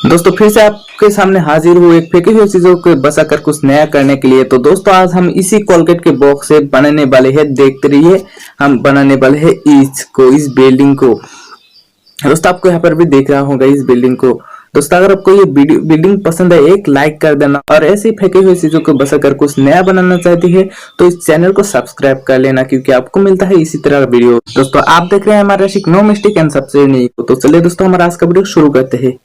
दोस्तों फिर से आपके सामने हाजिर हूँ एक फेंकी हुई चीजों को बचाकर कुछ नया करने के लिए। तो दोस्तों आज हम इसी कोलगेट के बॉक्स से बनाने वाले हैं, देखते रहिए, हम बनाने वाले हैं इस बिल्डिंग को। दोस्तों आपको यहाँ पर भी देख रहा होगा इस बिल्डिंग को। दोस्तों अगर आपको ये बिल्डिंग पसंद है एक लाइक कर देना, और ऐसे ही फेंकी हुई चीजों को बचाकर कुछ नया बनाना चाहती है तो इस चैनल को सब्सक्राइब कर लेना, क्योंकि आपको मिलता है इसी तरह का वीडियो। दोस्तों आप देख रहे हैं हमारा आशिक, नो मिस्टेक एंड सबसे नहीं। तो चलिए दोस्तों हमारा आज का वीडियो शुरू करते हैं।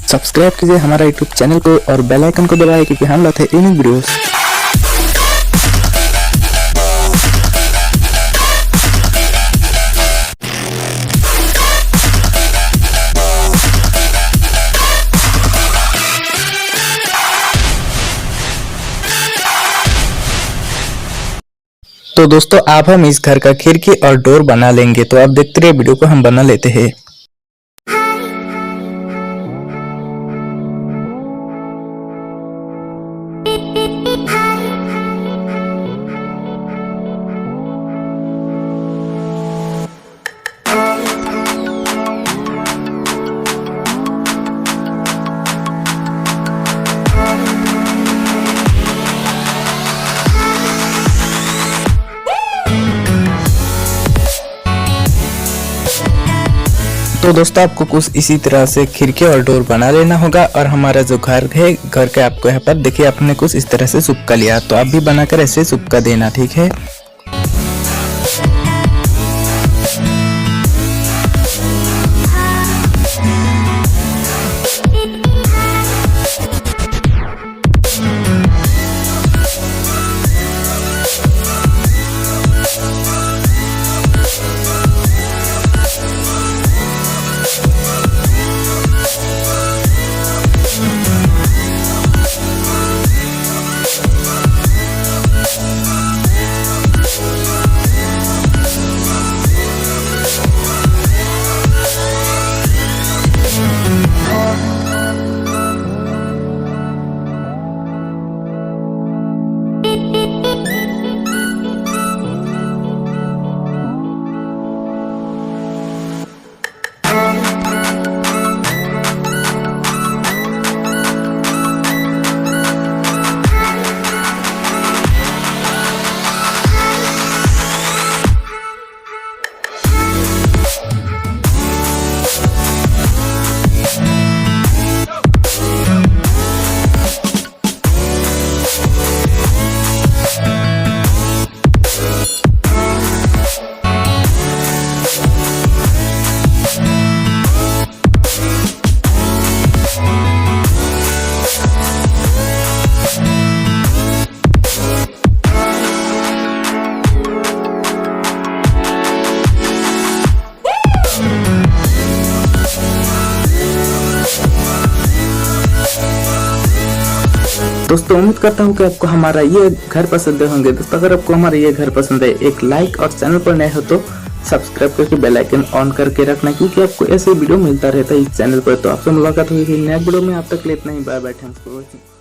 सब्सक्राइब कीजिए हमारा यूट्यूब चैनल को और बेल आइकन को दबाएं, क्योंकि हम लाते हैं इन वीडियोस। तो दोस्तों अब हम इस घर का खिड़की और डोर बना लेंगे। तो आप देखते रहिए वीडियो को, हम बना लेते हैं। तो दोस्तों आपको कुछ इसी तरह से खिड़की और डोर बना लेना होगा। और हमारा जो घर है, घर के आपको यहाँ पर देखिए आपने कुछ इस तरह से चिपका लिया, तो आप भी बनाकर ऐसे चिपका देना, ठीक है। दोस्तों उम्मीद करता हूँ कि आपको हमारा ये घर पसंद होंगे। दोस्तों अगर आपको हमारा ये घर पसंद है, एक लाइक और चैनल पर नए हो तो सब्सक्राइब करके बेल आइकन ऑन करके रखना, क्योंकि आपको ऐसे वीडियो मिलता रहता है इस चैनल पर। तो आपसे मुलाकात होगी नए वीडियो में, आप तक के लिए इतना ही, bye bye, thanks for watching.